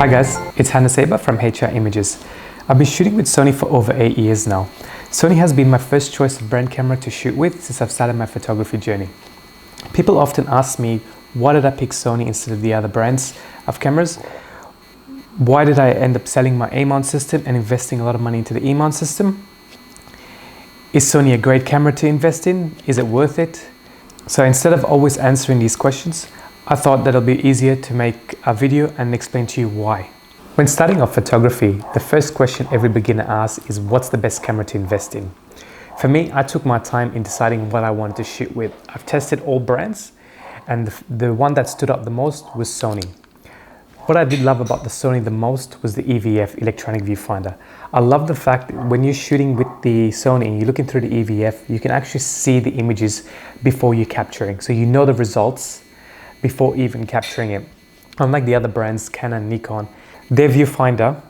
Hi guys, it's Hannah Saber from a7rii Images. I've been shooting with Sony for over 8 years now. Sony has been my first choice of brand camera to shoot with since I've started my photography journey. People often ask me, why did I pick Sony instead of the other brands of cameras? Why did I end up selling my A-mount system and investing a lot of money into the E-mount system? Is Sony a great camera to invest in? Is it worth it? So instead of always answering these questions, I thought that it'll be easier to make a video and explain to you why. When starting off photography, the first question every beginner asks is, what's the best camera to invest in? For me, I took my time in deciding what I wanted to shoot with. I've tested all brands, and the one that stood out the most was Sony. What I did love about the Sony the most was the EVF, electronic viewfinder. I love the fact that when you're shooting with the Sony and you're looking through the EVF, you can actually see the images before you're capturing. So you know the results before even capturing it. Unlike the other brands, Canon, Nikon, their viewfinder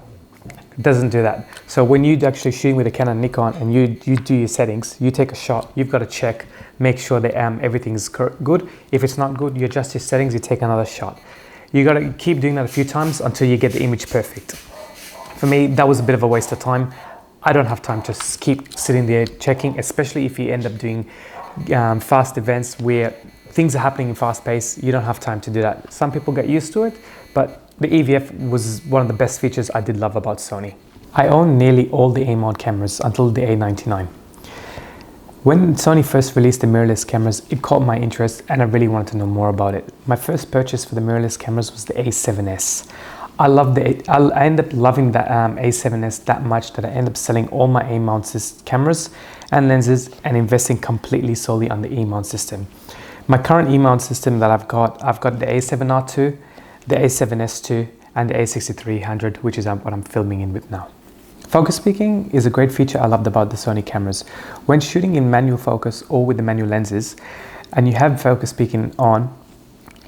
doesn't do that. So when you're actually shooting with a Canon, Nikon and you do your settings, you take a shot, you've got to check, make sure that everything's good. If it's not good, you adjust your settings, you take another shot. You got to keep doing that a few times until you get the image perfect. For me, that was a bit of a waste of time. I don't have time to keep sitting there checking, especially if you end up doing fast events where things are happening in fast pace. You don't have time to do that. Some people get used to it, but the EVF was one of the best features I did love about Sony. I own nearly all the A-mount cameras until the A99. When Sony first released the mirrorless cameras, it caught my interest and I really wanted to know more about it. My first purchase for the mirrorless cameras was the a7s. I ended up loving the a7s that much that I ended up selling all my A-mount cameras and lenses and investing completely solely on the E-mount system. My current E-mount system that I've got the a7R II, the a7S II and the a6300, which is what I'm filming in with now. Focus peaking is a great feature I loved about the Sony cameras. When shooting in manual focus or with the manual lenses and you have focus peaking on,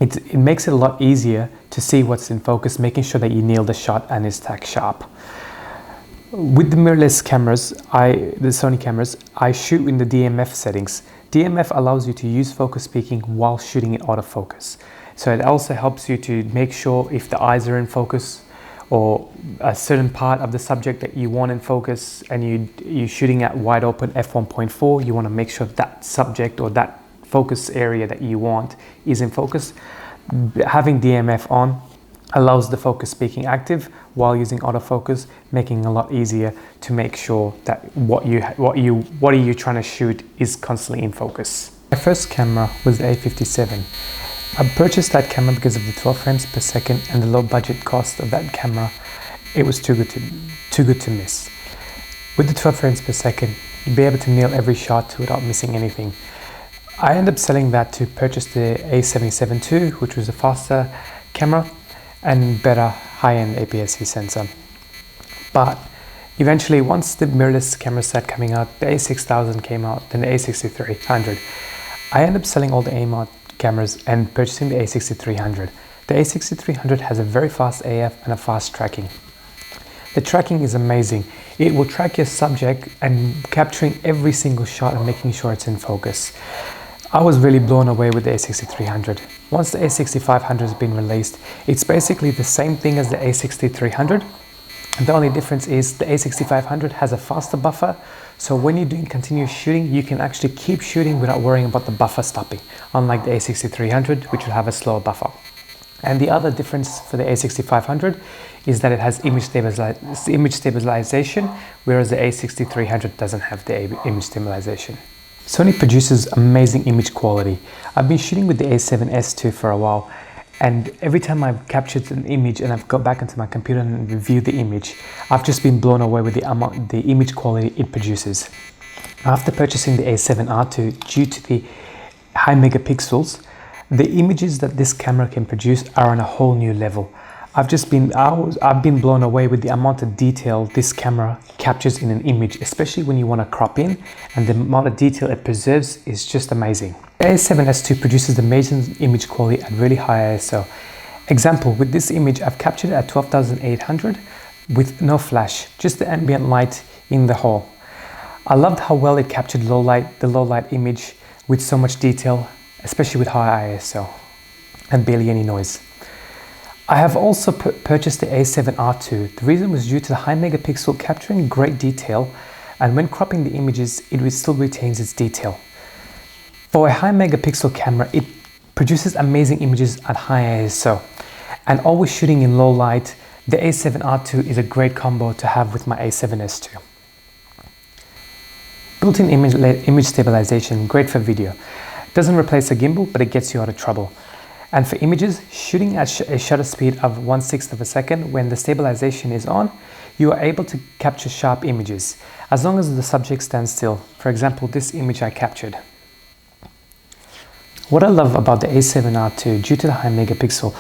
it makes it a lot easier to see what's in focus, making sure that you nail the shot and it's tack sharp. With the mirrorless cameras, the Sony cameras, I shoot in the DMF settings. DMF allows you to use focus peaking while shooting in autofocus. So it also helps you to make sure if the eyes are in focus or a certain part of the subject that you want in focus and you're shooting at wide open f1.4, you want to make sure that subject or that focus area that you want is in focus. Having DMF on allows the focus peaking active while using autofocus, making it a lot easier to make sure that what are you trying to shoot is constantly in focus. My first camera was the A57. I purchased that camera because of the 12 frames per second and the low budget cost of that camera. It was too good to miss. With the 12 frames per second, you'll be able to nail every shot without missing anything. I ended up selling that to purchase the a7rii II, which was a faster camera and better high-end APS-C sensor. But eventually, once the mirrorless camera started coming out, the a6000 came out, then the a6300. I ended up selling all the A-mount cameras and purchasing the a6300. The a6300 has a very fast AF and a fast tracking. The tracking is amazing. It will track your subject and capturing every single shot and making sure it's in focus. I was really blown away with the a6300. Once the a6500 has been released, it's basically the same thing as the a6300. The only difference is the a6500 has a faster buffer, so when you're doing continuous shooting, you can actually keep shooting without worrying about the buffer stopping, unlike the a6300, which will have a slower buffer. And the other difference for the a6500 is that it has image stabilization, whereas the a6300 doesn't have the image stabilization. Sony produces amazing image quality. I've been shooting with the a7S II for a while, and every time I've captured an image and I've got back into my computer and reviewed the image, I've just been blown away with the image quality it produces. After purchasing the a7R II, due to the high megapixels, the images that this camera can produce are on a whole new level. I've been blown away with the amount of detail this camera captures in an image, especially when you want to crop in, and the amount of detail it preserves is just amazing. The a7S II produces amazing image quality at really high ISO. Example, with this image, I've captured it at 12,800 with no flash, just the ambient light in the hole. I loved how well it captured the low light image with so much detail, especially with high ISO and barely any noise. I have also purchased the a7rii. The reason was due to the high megapixel capturing great detail, and when cropping the images, it still retains its detail. For a high megapixel camera, it produces amazing images at high ISO, and always shooting in low light, the a7rii is a great combo to have with my a7S II. Built-in image stabilization, great for video. Doesn't replace a gimbal, but it gets you out of trouble. And for images, shooting at a shutter speed of 1/6 of a second, when the stabilization is on, you are able to capture sharp images, as long as the subject stands still. For example, this image I captured. What I love about the a7rii, due to the high megapixel,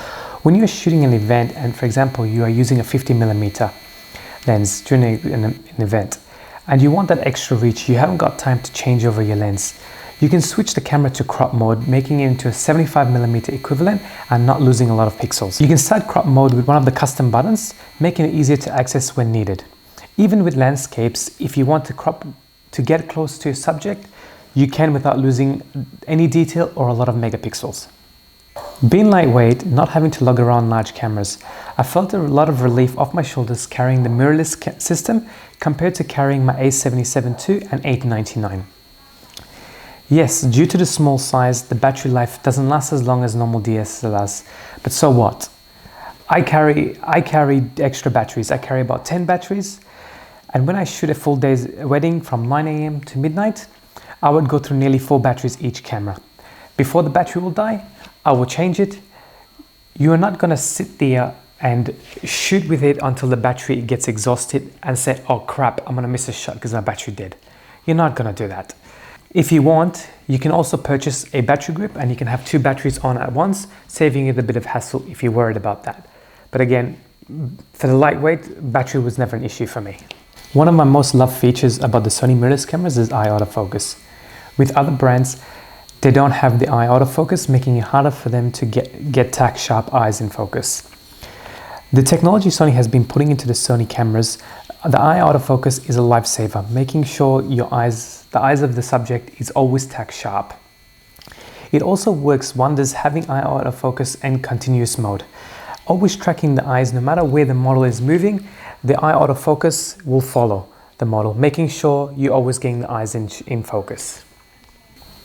when you're shooting an event and, for example, you are using a 50mm lens during an event, and you want that extra reach, you haven't got time to change over your lens, you can switch the camera to crop mode, making it into a 75mm equivalent and not losing a lot of pixels. You can start crop mode with one of the custom buttons, making it easier to access when needed. Even with landscapes, if you want to crop to get close to your subject, you can without losing any detail or a lot of megapixels. Being lightweight, not having to lug around large cameras, I felt a lot of relief off my shoulders carrying the mirrorless system compared to carrying my a77 II and 899. Yes, due to the small size, the battery life doesn't last as long as normal DSLRs, but so what? I carry extra batteries. I carry about 10 batteries, and when I shoot a full day's wedding from 9 AM to midnight, I would go through nearly 4 batteries each camera. Before the battery will die, I will change it. You are not going to sit there and shoot with it until the battery gets exhausted and say, oh crap, I'm going to miss a shot because my battery dead. You're not going to do that. If you want, you can also purchase a battery grip and you can have 2 batteries on at once, saving you a bit of hassle if you're worried about that. But again, for the lightweight, battery was never an issue for me. One of my most loved features about the Sony mirrorless cameras is eye autofocus. With other brands, they don't have the eye autofocus, making it harder for them to get tack sharp eyes in focus. The technology Sony has been putting into the Sony cameras, the eye autofocus is a lifesaver, making sure the eyes of the subject is always tack sharp. It also works wonders having eye autofocus and continuous mode. Always tracking the eyes, no matter where the model is moving, the eye autofocus will follow the model, making sure you're always getting the eyes in focus.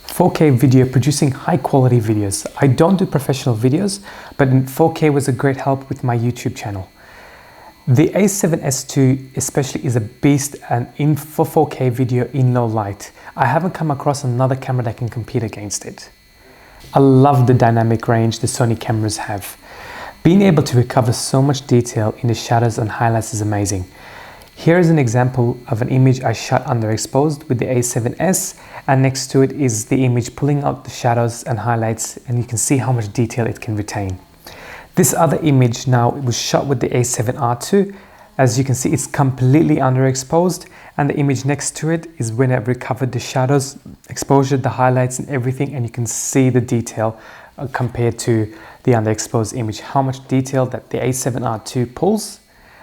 4K video, producing high quality videos. I don't do professional videos, but 4K was a great help with my YouTube channel. The a7S II especially is a beast and for 4K video in low light. I haven't come across another camera that can compete against it. I love the dynamic range the Sony cameras have. Being able to recover so much detail in the shadows and highlights is amazing. Here is an example of an image I shot underexposed with the a7S, and next to it is the image pulling out the shadows and highlights, and you can see how much detail it can retain. This other image now was shot with the a7rii. As you can see, it's completely underexposed, and the image next to it is when I recovered the shadows, exposure, the highlights and everything, and you can see the detail compared to the underexposed image. How much detail that the a7rii pulls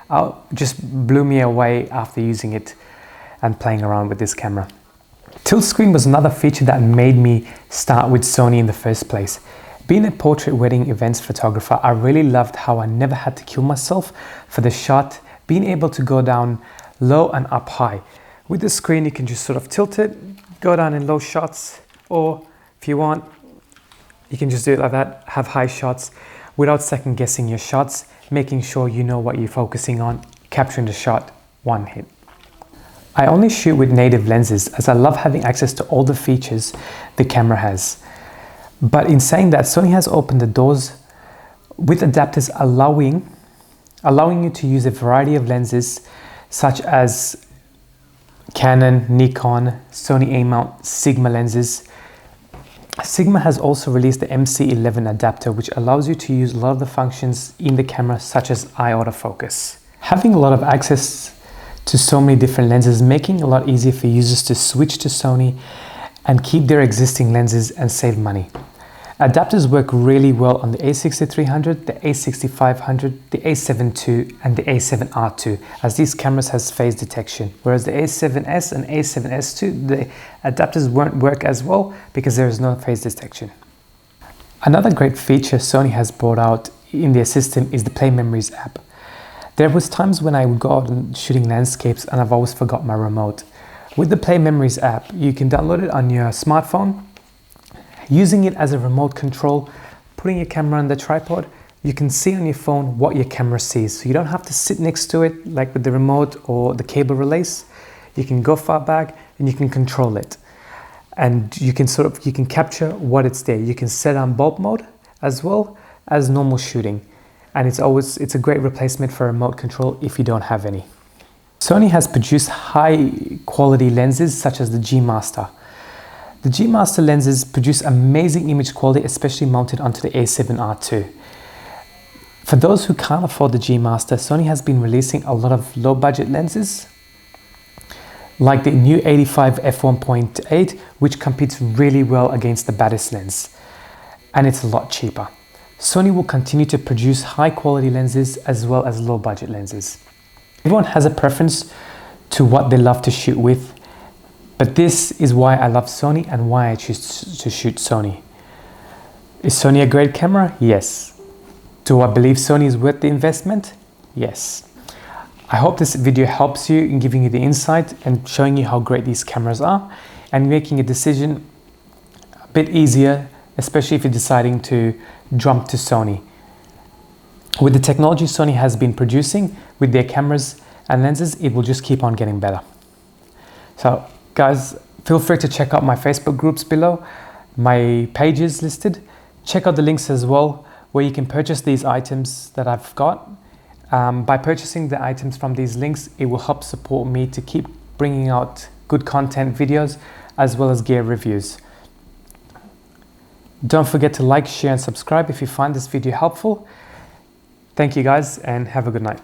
out just blew me away after using it and playing around with this camera. Tilt screen was another feature that made me start with Sony in the first place. Being a portrait wedding events photographer, I really loved how I never had to kill myself for the shot, being able to go down low and up high. With the screen, you can just sort of tilt it, go down in low shots, or if you want, you can just do it like that, have high shots without second guessing your shots, making sure you know what you're focusing on, capturing the shot one hit. I only shoot with native lenses as I love having access to all the features the camera has. But in saying that, Sony has opened the doors with adapters allowing you to use a variety of lenses such as Canon, Nikon, Sony A-mount, Sigma lenses. Sigma has also released the MC11 adapter, which allows you to use a lot of the functions in the camera such as eye autofocus. Having a lot of access to so many different lenses, making it a lot easier for users to switch to Sony and keep their existing lenses and save money. Adapters work really well on the a6300, the a6500, the a7 II and the a7rii, as these cameras has phase detection, whereas the a7S and a7S II, the adapters won't work as well because there is no phase detection. Another great feature Sony has brought out in their system is the Play Memories app. There was times when I would go out and shooting landscapes and I've always forgot my remote. With the Play Memories app, you can download it on your smartphone, using it as a remote control, putting your camera on the tripod. You can see on your phone what your camera sees. So you don't have to sit next to it like with the remote or the cable relays. You can go far back and you can control it. And you can capture what it's there. You can set on bulb mode as well as normal shooting. And it's a great replacement for remote control if you don't have any. Sony has produced high quality lenses such as the G Master. The G Master lenses produce amazing image quality, especially mounted onto the a7rii II. For those who can't afford the G Master, Sony has been releasing a lot of low budget lenses, like the new 85 f1.8, which competes really well against the baddest lens, and it's a lot cheaper. Sony will continue to produce high quality lenses as well as low budget lenses. Everyone has a preference to what they love to shoot with, but this is why I love Sony and why I choose to shoot Sony. Is Sony a great camera? Yes. Do I believe Sony is worth the investment? Yes. I hope this video helps you in giving you the insight and showing you how great these cameras are and making a decision a bit easier, especially if you're deciding to jump to Sony. With the technology Sony has been producing with their cameras and lenses, it will just keep on getting better. So guys, feel free to check out my Facebook groups below, my pages listed. Check out the links as well where you can purchase these items that I've got. By purchasing the items from these links, it will help support me to keep bringing out good content videos as well as gear reviews. Don't forget to like, share and subscribe if you find this video helpful. Thank you guys and have a good night.